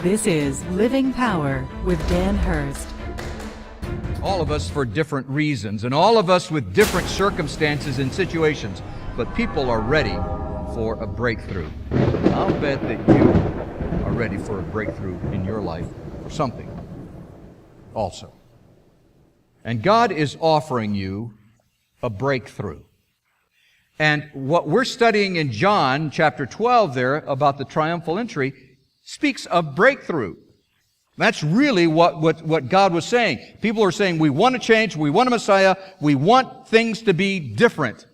This is Living Power with Dan Hurst. All of us for different reasons, and all of us with different circumstances and situations, but people are ready for a breakthrough. I'll bet that you are ready for a breakthrough in your life or something also. And God is offering you a breakthrough. And what we're studying in John chapter 12 there about the triumphal entry speaks of breakthrough. That's really what God was saying. People are saying, we want to change, we want a Messiah, we want things to be different.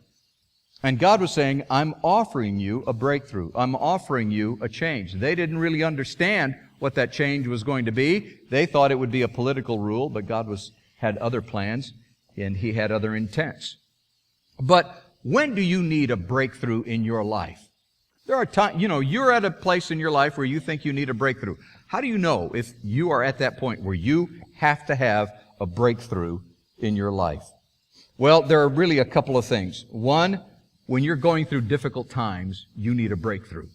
And God was saying, I'm offering you a breakthrough. I'm offering you a change. They didn't really understand what that change was going to be. They thought it would be a political rule, but God had other plans, and He had other intents. But when do you need a breakthrough in your life? There are times, you're at a place in your life where you think you need a breakthrough. How do you know if you are at that point where you have to have a breakthrough in your life? Well, there are really a couple of things. One, when you're going through difficult times, you need a breakthrough.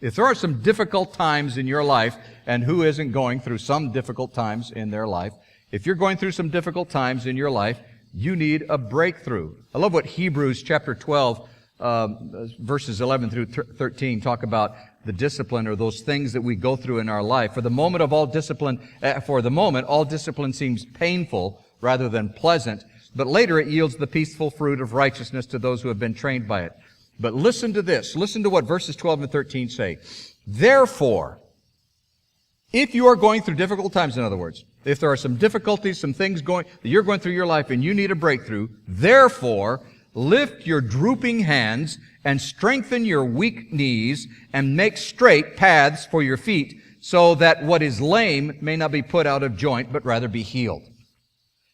If there are some difficult times in your life, and who isn't going through some difficult times in their life, if you're going through some difficult times in your life, you need a breakthrough. I love what Hebrews chapter 12, verses 11 through 13 talk about the discipline, or those things that we go through in our life. For the moment, all discipline seems painful rather than pleasant, but later it yields the peaceful fruit of righteousness to those who have been trained by it. But listen to this. Listen to what verses 12 and 13 say. Therefore, if you are going through difficult times, in other words, if there are some difficulties, some things that you're going through your life and you need a breakthrough, therefore, lift your drooping hands and strengthen your weak knees and make straight paths for your feet, so that what is lame may not be put out of joint, but rather be healed.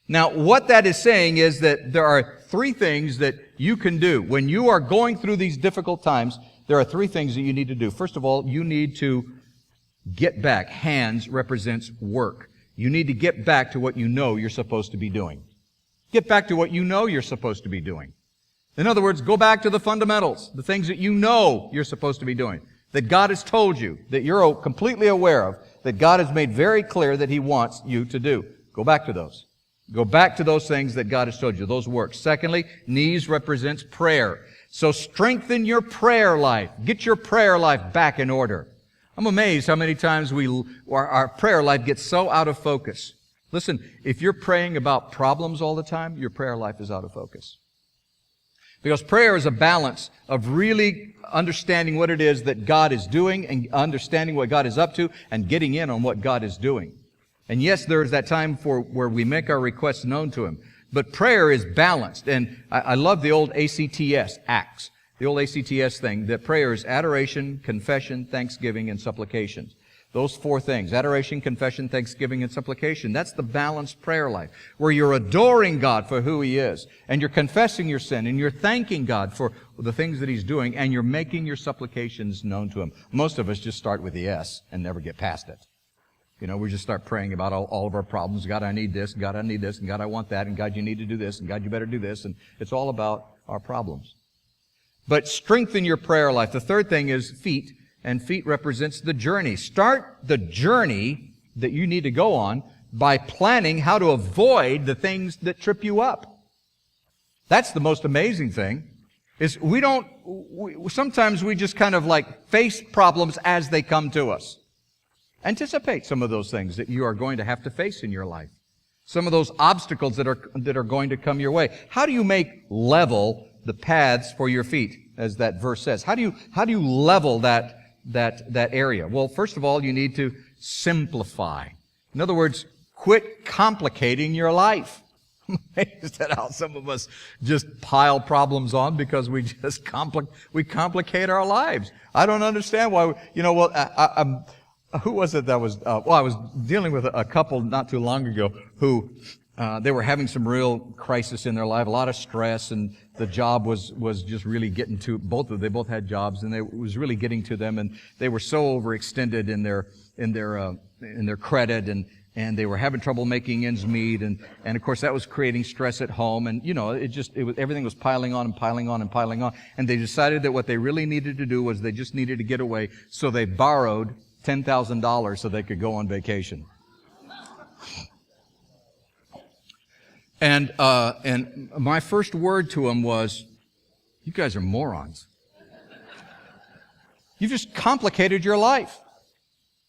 Now, what that is saying is that there are three things that you can do. When you are going through these difficult times, there are three things that you need to do. First of all, you need to get back. Hands represents work. You need to get back to what you know you're supposed to be doing. Get back to what you know you're supposed to be doing. In other words, go back to the fundamentals, the things that you know you're supposed to be doing, that God has told you, that you're completely aware of, that God has made very clear that He wants you to do. Go back to those. Go back to those things that God has told you, those works. Secondly, knees represents prayer. So strengthen your prayer life. Get your prayer life back in order. I'm amazed how many times our prayer life gets so out of focus. Listen, if you're praying about problems all the time, your prayer life is out of focus. Because prayer is a balance of really understanding what it is that God is doing and understanding what God is up to and getting in on what God is doing. And yes, there is that time where we make our requests known to Him. But prayer is balanced. And I love the old ACTS, the old ACTS thing, that prayer is adoration, confession, thanksgiving, and supplication. Those four things, adoration, confession, thanksgiving, and supplication. That's the balanced prayer life, where you're adoring God for who He is, and you're confessing your sin, and you're thanking God for the things that He's doing, and you're making your supplications known to Him. Most of us just start with the S and never get past it. We just start praying about all of our problems. God, I need this. God, I need this. And God, I want that. And God, you need to do this. And God, you better do this. And it's all about our problems. But strengthen your prayer life. The third thing is feet. And feet represents the journey. Start the journey that you need to go on by planning how to avoid the things that trip you up. That's the most amazing thing, is sometimes we just kind of like face problems as they come to us. Anticipate some of those things that you are going to have to face in your life. Some of those obstacles that are going to come your way. How do you make level the paths for your feet, as that verse says? How do you level that area? Well, first of all, you need to simplify. In other words, quit complicating your life. I'm amazed at how some of us just pile problems on because we just complicate our lives. I don't understand why. Who was it that was, I was dealing with a couple not too long ago who, they were having some real crisis in their life, a lot of stress, and the job was just really getting to, they both had jobs, and it was really getting to them, and they were so overextended in their credit, and they were having trouble making ends meet, and of course that was creating stress at home, and everything was piling on and piling on and piling on, and they decided that what they really needed to do was they just needed to get away, so they borrowed $10,000 so they could go on vacation. And my first word to them was, "You guys are morons. You've just complicated your life.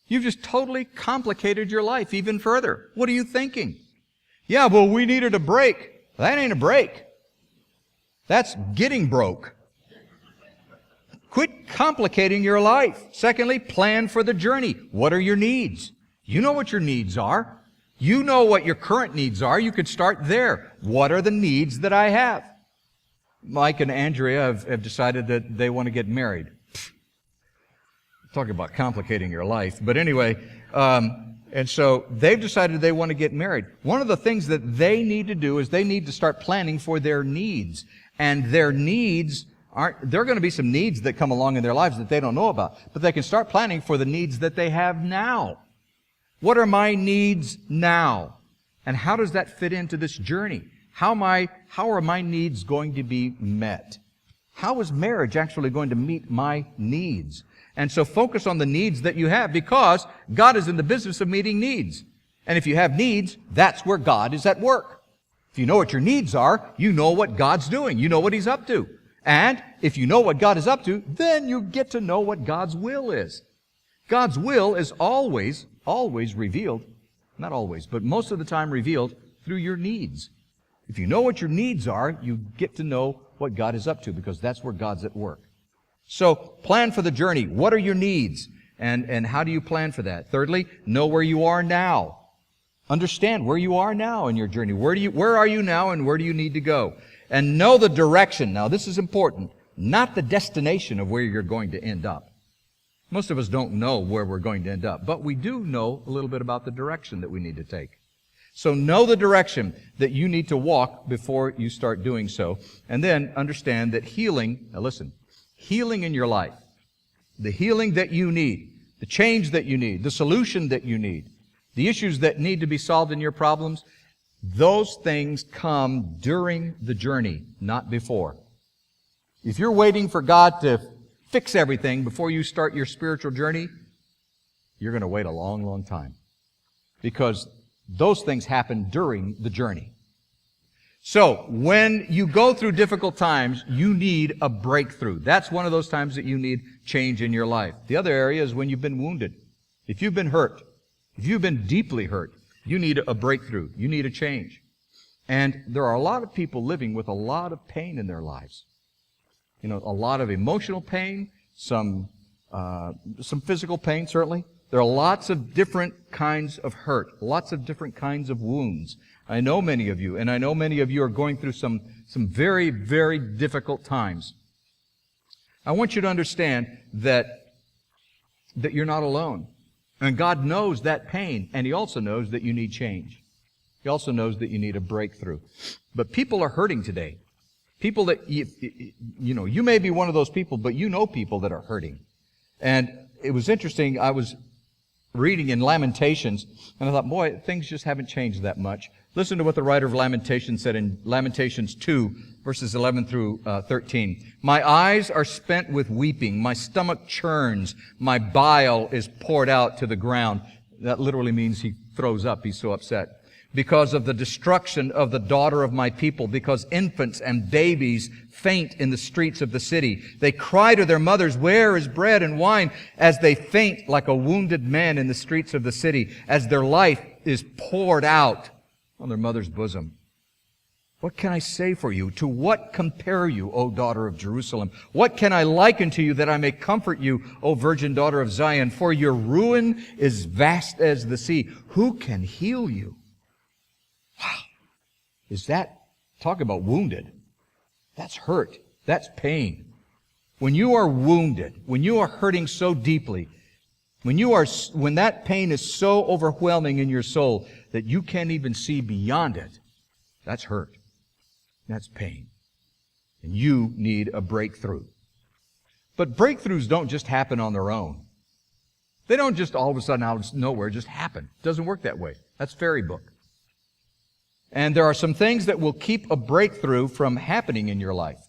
You've just totally complicated your life even further. What are you thinking? Yeah, well, we needed a break." That ain't a break. That's getting broke. Quit complicating your life. Secondly, plan for the journey. What are your needs? You know what your needs are. You know what your current needs are. You could start there. What are the needs that I have? Mike and Andrea have decided that they want to get married. Talk about complicating your life. But anyway, and so they've decided they want to get married. One of the things that they need to do is they need to start planning for their needs. And their needs there are going to be some needs that come along in their lives that they don't know about. But they can start planning for the needs that they have now. What are my needs now? And how does that fit into this journey? How are my needs going to be met? How is marriage actually going to meet my needs? And so focus on the needs that you have, because God is in the business of meeting needs. And if you have needs, that's where God is at work. If you know what your needs are, you know what God's doing. You know what He's up to. And if you know what God is up to, then you get to know what God's will is. God's will is always revealed, not always, but most of the time revealed through your needs. If you know what your needs are, you get to know what God is up to, because that's where God's at work. So plan for the journey. What are your needs? And how do you plan for that? Thirdly, know where you are now. Understand where you are now in your journey. Where are you now and where do you need to go? And know the direction. Now this is important. Not the destination of where you're going to end up. Most of us don't know where we're going to end up, but we do know a little bit about the direction that we need to take. So know the direction that you need to walk before you start doing so. And then understand that healing, now listen, healing in your life, the healing that you need, the change that you need, the solution that you need, the issues that need to be solved in your problems, those things come during the journey, not before. If you're waiting for God to fix everything before you start your spiritual journey, you're going to wait a long, long time. Because those things happen during the journey. So, when you go through difficult times, you need a breakthrough. That's one of those times that you need change in your life. The other area is when you've been wounded. If you've been hurt, if you've been deeply hurt, you need a breakthrough. You need a change. And there are a lot of people living with a lot of pain in their lives. You know, a lot of emotional pain, some physical pain, certainly. There are lots of different kinds of hurt, lots of different kinds of wounds. I know many of you, and I know many of you are going through some very, very difficult times. I want you to understand that you're not alone. And God knows that pain, and He also knows that you need change. He also knows that you need a breakthrough. But people are hurting today. People that, you may be one of those people, but you know people that are hurting. And it was interesting, I was reading in Lamentations, and I thought, boy, things just haven't changed that much. Listen to what the writer of Lamentations said in Lamentations 2, verses 11 through 13. My eyes are spent with weeping, my stomach churns, my bile is poured out to the ground. That literally means he throws up, he's so upset. Because of the destruction of the daughter of my people, because infants and babies faint in the streets of the city. They cry to their mothers, where is bread and wine? As they faint like a wounded man in the streets of the city, as their life is poured out on their mother's bosom. What can I say for you? To what compare you, O daughter of Jerusalem? What can I liken to you that I may comfort you, O virgin daughter of Zion? For your ruin is vast as the sea. Who can heal you? Wow. Is that, talk about wounded. That's hurt. That's pain. When you are wounded, when you are hurting so deeply, when that pain is so overwhelming in your soul that you can't even see beyond it, that's hurt. That's pain. And you need a breakthrough. But breakthroughs don't just happen on their own. They don't just all of a sudden out of nowhere just happen. It doesn't work that way. That's fairy book. And there are some things that will keep a breakthrough from happening in your life.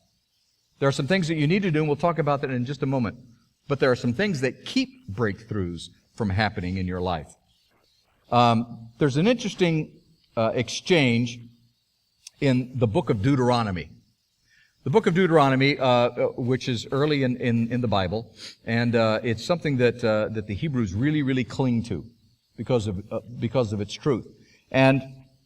There are some things that you need to do, and we'll talk about that in just a moment. But there are some things that keep breakthroughs from happening in your life. There's an interesting exchange in the book of Deuteronomy. The book of Deuteronomy, which is early in the Bible, and it's something that the Hebrews really cling to because of its truth. And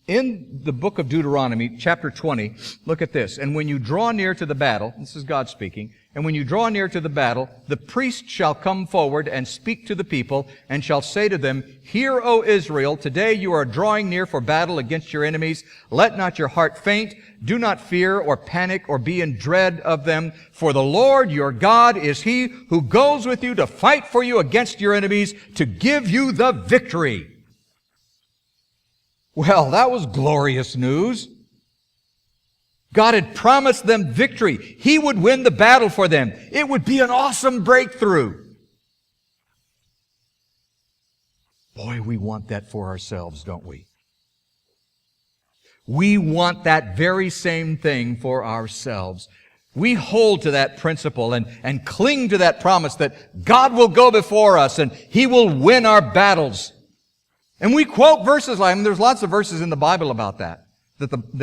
in the book of Deuteronomy, chapter 20, look at this. And when you draw near to the battle, this is God speaking, and when you draw near to the battle, the priest shall come forward and speak to the people, and shall say to them, Hear, O Israel, today you are drawing near for battle against your enemies. Let not your heart faint. Do not fear or panic or be in dread of them. For the Lord your God is He who goes with you to fight for you against your enemies, to give you the victory. Well, that was glorious news. God had promised them victory. He would win the battle for them. It would be an awesome breakthrough. Boy, we want that for ourselves, don't we? We want that very same thing for ourselves. We hold to that principle and cling to that promise that God will go before us and He will win our battles. And we quote verses like, there's lots of verses in the Bible about that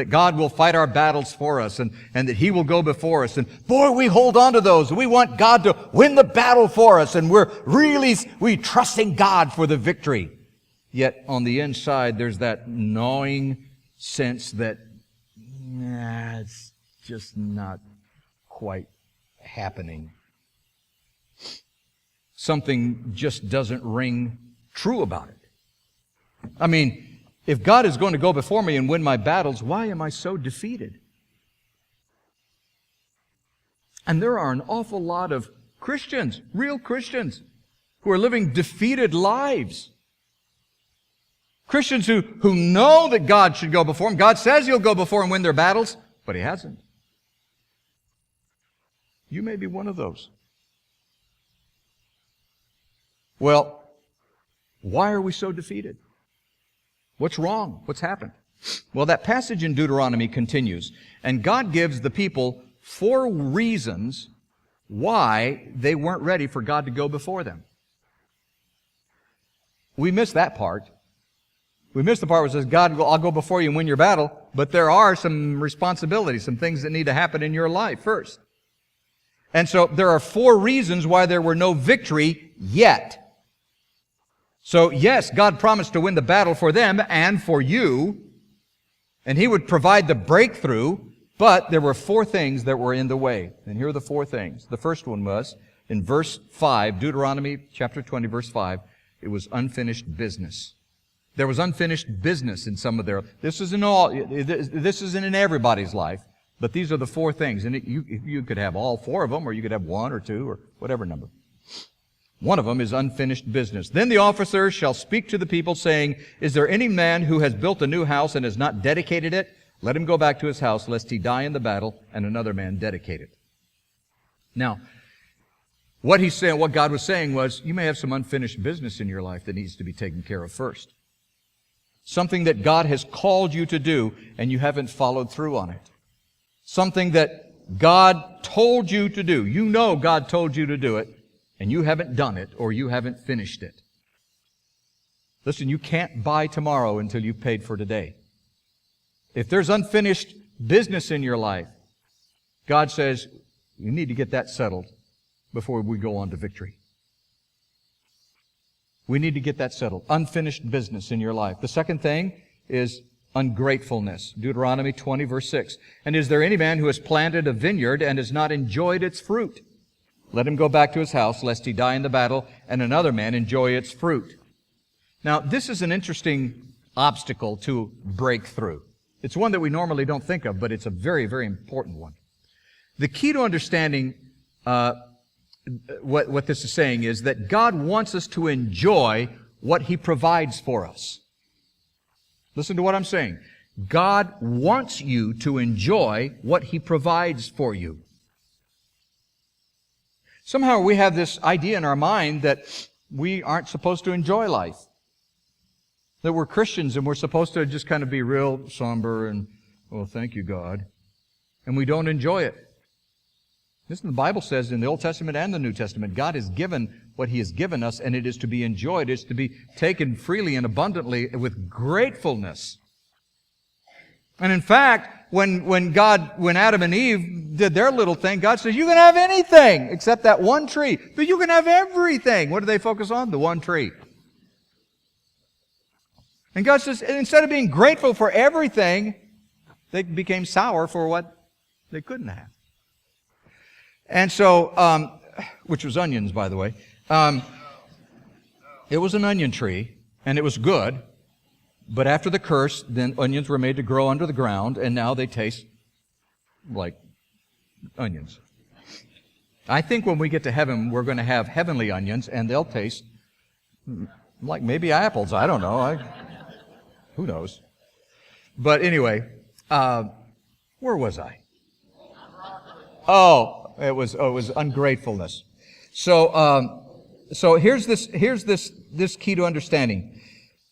God will fight our battles for us and that He will go before us. And boy, we hold on to those. We want God to win the battle for us, and we trusting God for the victory. Yet on the inside, there's that gnawing sense that, it's just not quite happening. Something just doesn't ring true about it. I mean, if God is going to go before me and win my battles, why am I so defeated? And there are an awful lot of Christians, real Christians, who are living defeated lives. Christians who know that God should go before them. God says He'll go before and win their battles, but He hasn't. You may be one of those. Well, why are we so defeated? What's wrong? What's happened? Well, that passage in Deuteronomy continues, and God gives the people 4 reasons why they weren't ready for God to go before them. We miss that part. We miss the part where it says, God, I'll go before you and win your battle, but there are some responsibilities, some things that need to happen in your life first. And so there are 4 reasons why there were no victory yet. So yes, God promised to win the battle for them and for you, and He would provide the breakthrough, but there were 4 things that were in the way. And here are the 4 things. The first one was, in verse 5, Deuteronomy chapter 20, verse 5, it was unfinished business. There was unfinished business in some of their... This isn't in everybody's life, but these are the 4 things. And you could have all 4 of them, or you could have 1 or 2, or whatever number. One of them is unfinished business. Then the officers shall speak to the people, saying, Is there any man who has built a new house and has not dedicated it? Let him go back to his house, lest he die in the battle, and another man dedicate it. Now, what God was saying was, you may have some unfinished business in your life that needs to be taken care of first. Something that God has called you to do, and you haven't followed through on it. Something that God told you to do. You know God told you to do it, and you haven't done it, or you haven't finished it. Listen, you can't buy tomorrow until you've paid for today. If there's unfinished business in your life, God says, you need to get that settled before we go on to victory. We need to get that settled. Unfinished business in your life. The second thing is ungratefulness. Deuteronomy 20, verse 6. And is there any man who has planted a vineyard and has not enjoyed its fruit? Let him go back to his house, lest he die in the battle, and another man enjoy its fruit. Now, this is an interesting obstacle to breakthrough. It's one that we normally don't think of, but it's a very, very important one. The key to understanding what this is saying is that God wants us to enjoy what He provides for us. Listen to what I'm saying. God wants you to enjoy what He provides for you. Somehow we have this idea in our mind that we aren't supposed to enjoy life. That we're Christians and we're supposed to just kind of be real somber and, oh, thank you, God. And we don't enjoy it. Listen, the Bible says in the Old Testament and the New Testament, God has given what He has given us, and it is to be enjoyed. It is to be taken freely and abundantly with gratefulness. And in fact, when Adam and Eve did their little thing, God says, you can have anything except that one tree. But you can have everything. What do they focus on? The one tree. And God says, instead of being grateful for everything, they became sour for what they couldn't have. And so, which was onions, by the way. It was an onion tree, and it was good. But after the curse, then onions were made to grow under the ground, and now they taste like onions. I think when we get to heaven, we're going to have heavenly onions, and they'll taste like maybe apples. I don't know. Who knows? But anyway, where was I? Oh, it was ungratefulness. So here's this key to understanding.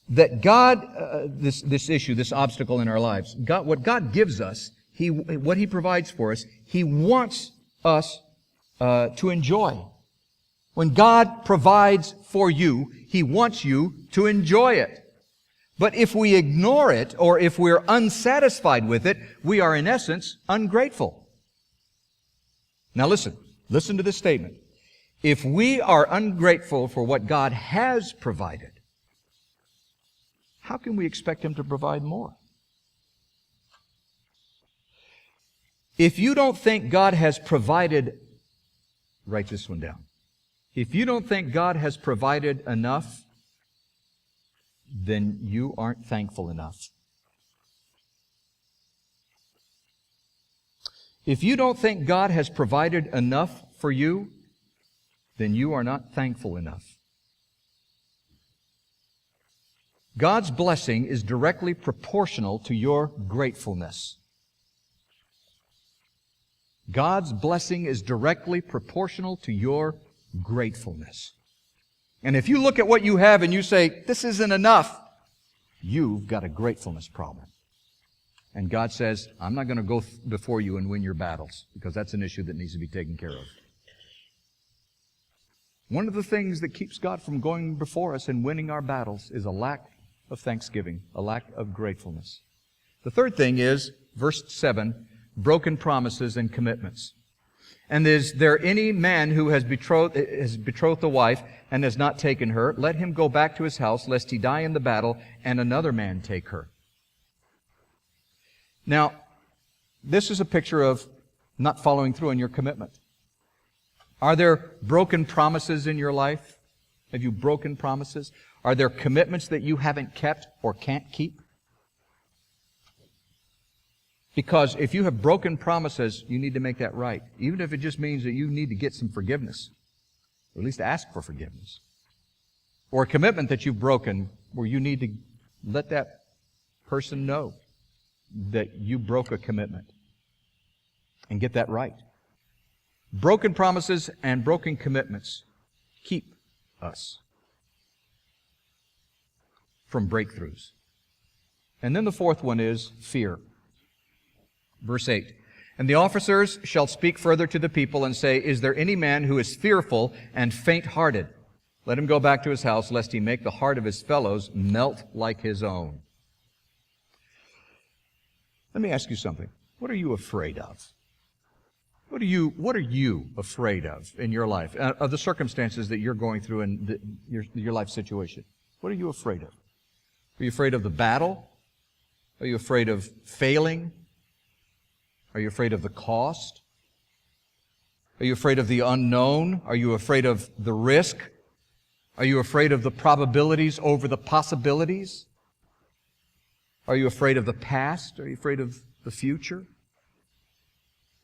That God, this issue, this obstacle in our lives, what God gives us, what He provides for us, He wants us to enjoy. When God provides for you, He wants you to enjoy it. But if we ignore it, or if we're unsatisfied with it, we are in essence ungrateful. Now listen to this statement. If we are ungrateful for what God has provided, how can we expect Him to provide more? If you don't think God has provided, write this one down. If you don't think God has provided enough, then you aren't thankful enough. If you don't think God has provided enough for you, then you are not thankful enough. God's blessing is directly proportional to your gratefulness. God's blessing is directly proportional to your gratefulness. And if you look at what you have and you say, this isn't enough, you've got a gratefulness problem. And God says, I'm not going to go before you and win your battles, because that's an issue that needs to be taken care of. One of the things that keeps God from going before us and winning our battles is a lack of thanksgiving, a lack of gratefulness. The third thing is, verse 7, broken promises and commitments. And is there any man who has betrothed a wife and has not taken her? Let him go back to his house, lest he die in the battle, and another man take her. Now, this is a picture of not following through on your commitment. Are there broken promises in your life? Have you broken promises? Are there commitments that you haven't kept or can't keep? Because if you have broken promises, you need to make that right. Even if it just means that you need to get some forgiveness. Or at least ask for forgiveness. Or a commitment that you've broken where you need to let that person know that you broke a commitment. And get that right. Broken promises and broken commitments keep us from breakthroughs. And then the fourth one is fear. Verse 8. And the officers shall speak further to the people and say, is there any man who is fearful and faint-hearted? Let him go back to his house, lest he make the heart of his fellows melt like his own. Let me ask you something. What are you afraid of? What are you afraid of in your life? Of the circumstances that you're going through in your life situation. What are you afraid of? Are you afraid of the battle? Are you afraid of failing? Are you afraid of the cost? Are you afraid of the unknown? Are you afraid of the risk? Are you afraid of the probabilities over the possibilities? Are you afraid of the past? Are you afraid of the future?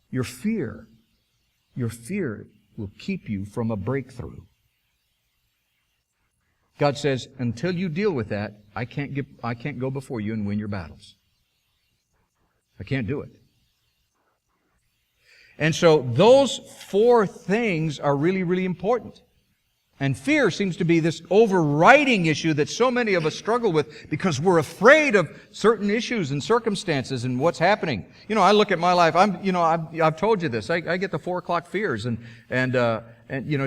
Your fear will keep you from a breakthrough. God says, until you deal with that, I can't go before you and win your battles. I can't do it. And so those four things are really, really important. And fear seems to be this overriding issue that so many of us struggle with because we're afraid of certain issues and circumstances and what's happening. You know, I look at my life. I've told you this. I get the 4 o'clock fears, and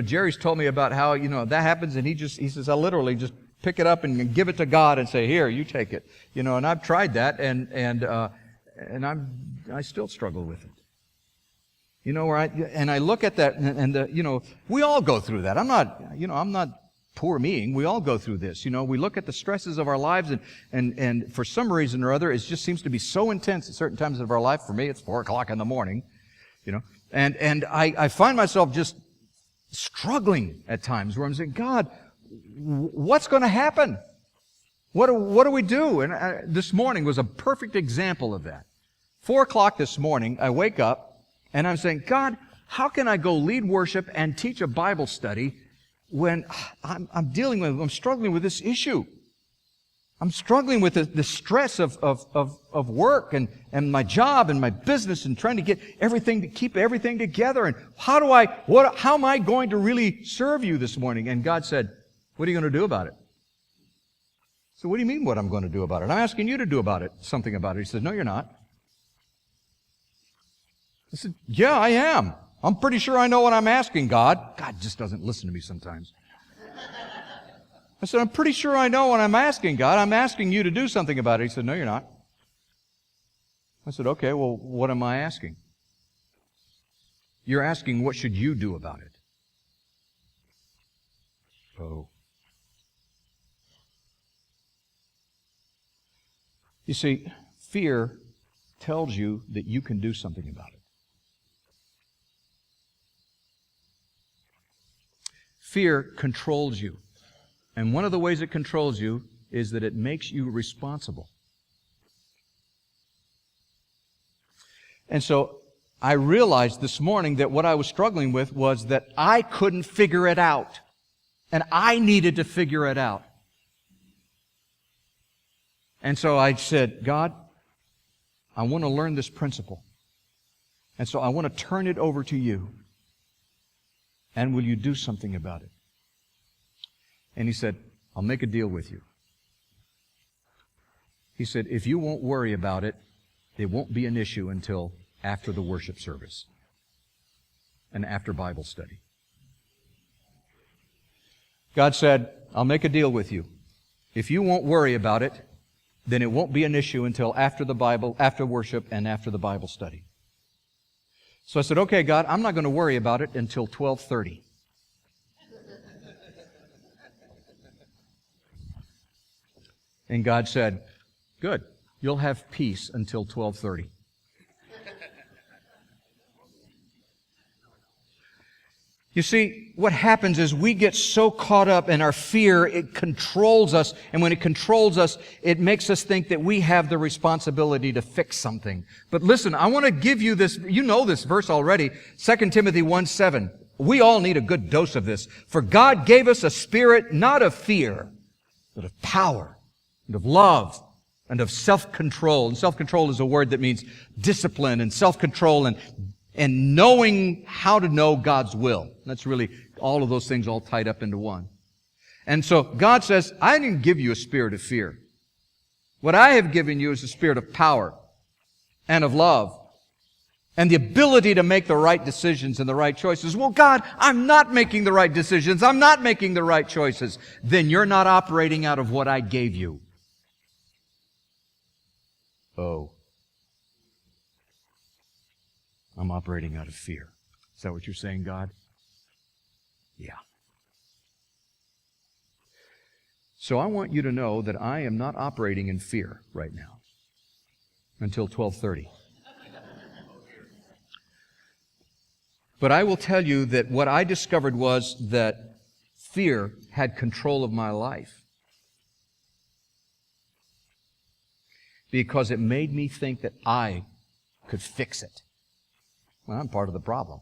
Jerry's told me about how that happens, and he says I literally just pick it up and give it to God and say, "Here, you take it." And I've tried that, and I still struggle with it. I look at that, and we all go through that. I'm not poor meing. We all go through this. We look at the stresses of our lives, and for some reason or other, it just seems to be so intense at certain times of our life. For me, it's 4 o'clock in the morning, and I find myself just struggling at times where I'm saying, God, what's going to happen? What do we do? And this morning was a perfect example of that. 4 o'clock this morning, I wake up, and I'm saying, God, how can I go lead worship and teach a Bible study when I'm struggling with this issue? I'm struggling with the stress of work and my job and my business and trying to keep everything together. And how am I going to really serve you this morning? And God said, what are you going to do about it? So what do you mean what I'm going to do about it? I'm asking you to do something about it. He said, no, you're not. I said, yeah, I am. I'm pretty sure I know what I'm asking, God. God just doesn't listen to me sometimes. I said, I'm pretty sure I know what I'm asking, God. I'm asking you to do something about it. He said, no, you're not. I said, okay, well, what am I asking? You're asking what should you do about it? Oh. You see, fear tells you that you can do something about it. Fear controls you. And one of the ways it controls you is that it makes you responsible. And so I realized this morning that what I was struggling with was that I couldn't figure it out. And I needed to figure it out. And so I said, God, I want to learn this principle. And so I want to turn it over to you. And will you do something about it? And he said, I'll make a deal with you. He said, if you won't worry about it, it won't be an issue until after the worship service and after Bible study. God said, I'll make a deal with you. If you won't worry about it, then it won't be an issue until after worship and after the Bible study. So I said, okay, God, I'm not going to worry about it until 12:30. And God said, good, you'll have peace until 12:30. You see, what happens is we get so caught up in our fear, it controls us. And when it controls us, it makes us think that we have the responsibility to fix something. But listen, I want to give you this. You know this verse already. 2 Timothy 1:7. We all need a good dose of this. For God gave us a spirit not of fear, but of power and of love and of self-control. And self-control is a word that means discipline and self-control and knowing how to know God's will. That's really all of those things all tied up into one. And so God says, I didn't give you a spirit of fear. What I have given you is a spirit of power and of love and the ability to make the right decisions and the right choices. Well, God, I'm not making the right decisions. I'm not making the right choices. Then you're not operating out of what I gave you. Oh. I'm operating out of fear. Is that what you're saying, God? Yeah. So I want you to know that I am not operating in fear right now until 12:30. But I will tell you that what I discovered was that fear had control of my life because it made me think that I could fix it. Well, I'm part of the problem.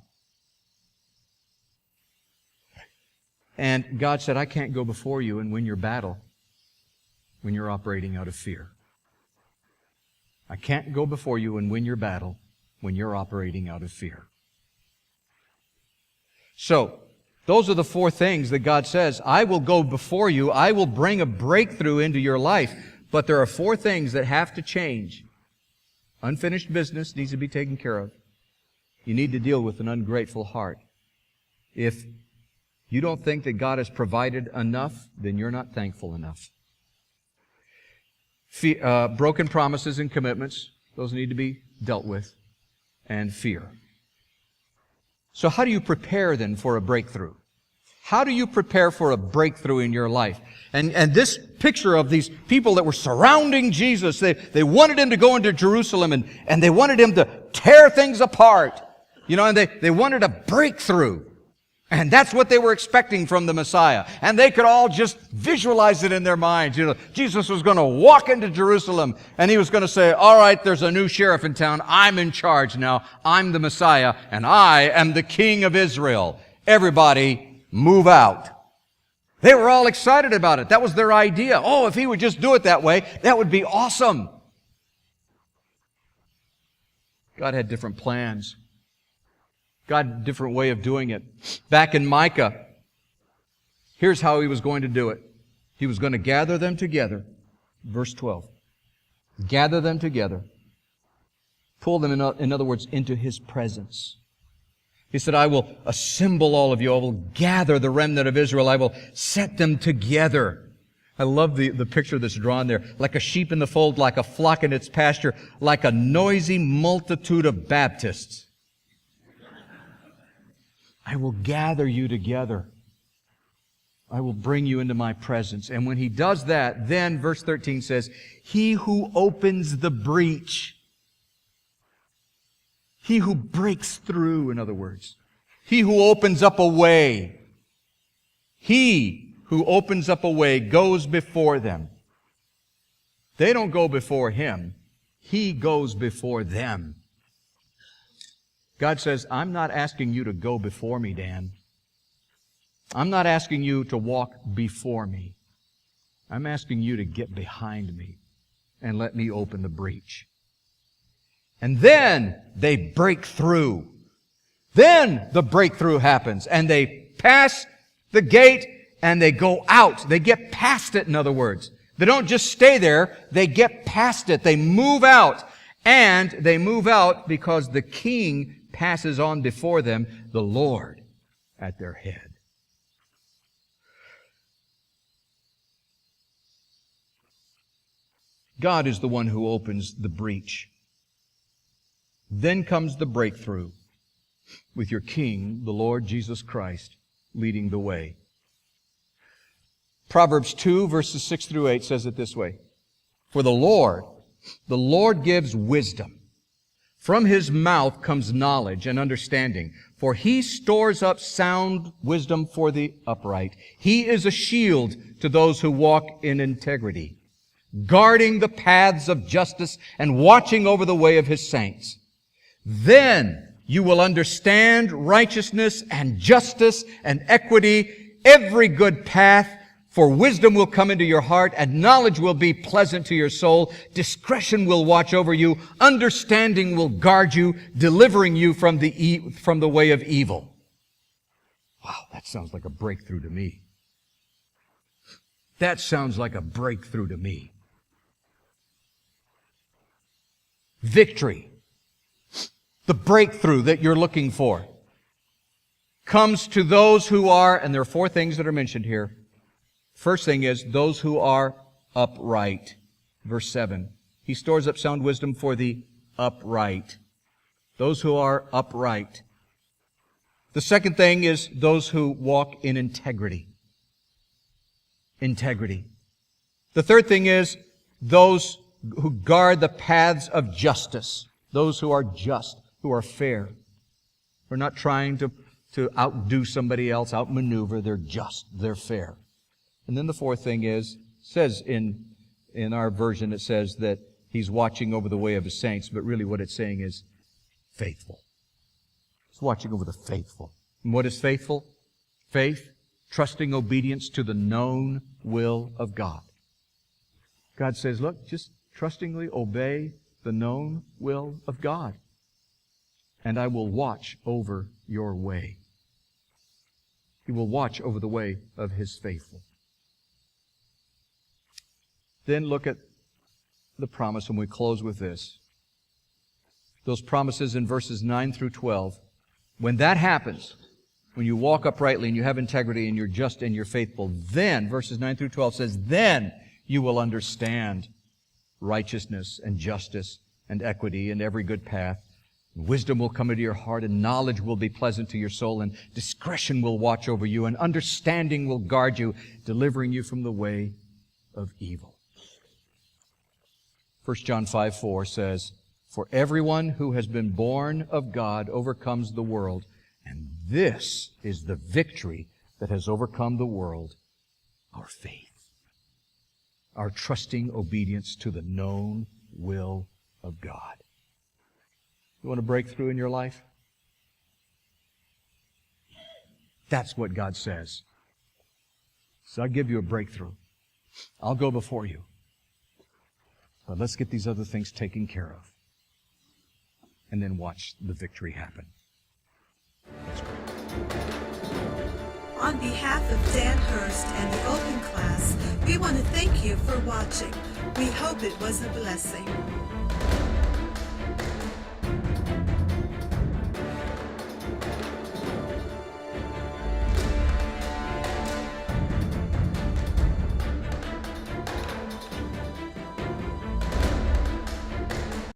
And God said, I can't go before you and win your battle when you're operating out of fear. I can't go before you and win your battle when you're operating out of fear. So, Those are the four things that God says, I will go before you. I will bring a breakthrough into your life. But there are four things that have to change. Unfinished business needs to be taken care of. You need to deal with an ungrateful heart. If you don't think that God has provided enough, then you're not thankful enough. Broken promises and commitments, those need to be dealt with. And fear. So how do you prepare then for a breakthrough? How do you prepare for a breakthrough in your life? And this picture of these people that were surrounding Jesus, they wanted Him to go into Jerusalem and they wanted Him to tear things apart. You know, and they wanted a breakthrough. And that's what they were expecting from the Messiah. And they could all just visualize it in their minds. You know, Jesus was going to walk into Jerusalem and He was going to say, all right, there's a new sheriff in town. I'm in charge now. I'm the Messiah and I am the King of Israel. Everybody move out. They were all excited about it. That was their idea. Oh, if He would just do it that way, that would be awesome. God had different plans. God had a different way of doing it. Back in Micah, here's how He was going to do it. He was going to gather them together. Verse 12. Gather them together. Pull them, in other words, into His presence. He said, I will assemble all of you. I will gather the remnant of Israel. I will set them together. I love the picture that's drawn there. Like a sheep in the fold, like a flock in its pasture, like a noisy multitude of Baptists. I will gather you together. I will bring you into my presence. And when He does that, then verse 13 says, He who opens the breach, He who breaks through, in other words, He who opens up a way, He who opens up a way goes before them. They don't go before Him. He goes before them. God says, I'm not asking you to go before me, Dan. I'm not asking you to walk before me. I'm asking you to get behind me and let me open the breach. And then they break through. Then the breakthrough happens. And they pass the gate and they go out. They get past it, in other words. They don't just stay there. They get past it. They move out. And they move out because the King passes on before them, the Lord at their head. God is the one who opens the breach. Then comes the breakthrough with your King, the Lord Jesus Christ, leading the way. Proverbs 2, verses 6 through 8 says it this way. For the Lord gives wisdom. From His mouth comes knowledge and understanding. For He stores up sound wisdom for the upright. He is a shield to those who walk in integrity, guarding the paths of justice and watching over the way of His saints. Then you will understand righteousness and justice and equity, every good path. For wisdom will come into your heart, and knowledge will be pleasant to your soul. Discretion will watch over you. Understanding will guard you, delivering you from the way of evil. Wow, that sounds like a breakthrough to me. That sounds like a breakthrough to me. Victory, the breakthrough that you're looking for, comes to those who are, and there are four things that are mentioned here. First thing is those who are upright. Verse 7. He stores up sound wisdom for the upright. Those who are upright. The second thing is those who walk in integrity. Integrity. The third thing is those who guard the paths of justice. Those who are just, who are fair. We're not trying to outdo somebody else, outmaneuver. They're just, they're fair. And then the fourth thing says in our version, it says that He's watching over the way of His saints, but really what it's saying is faithful. He's watching over the faithful. And what is faithful? Faith, trusting obedience to the known will of God. God says, look, just trustingly obey the known will of God, and I will watch over your way. He will watch over the way of His faithful. Then look at the promise, and we close with this. Those promises in verses 9 through 12. When that happens, when you walk uprightly and you have integrity and you're just and you're faithful, then, verses 9 through 12 says, then you will understand righteousness and justice and equity and every good path. Wisdom will come into your heart, and knowledge will be pleasant to your soul, and discretion will watch over you, and understanding will guard you, delivering you from the way of evil. 1 John 5:4 says, for everyone who has been born of God overcomes the world, and this is the victory that has overcome the world, our faith, our trusting obedience to the known will of God. You want a breakthrough in your life? That's what God says. So I'll give you a breakthrough. I'll go before you. But let's get these other things taken care of. And then watch the victory happen. Let's pray. On behalf of Dan Hurst and the Open Class, we want to thank you for watching. We hope it was a blessing.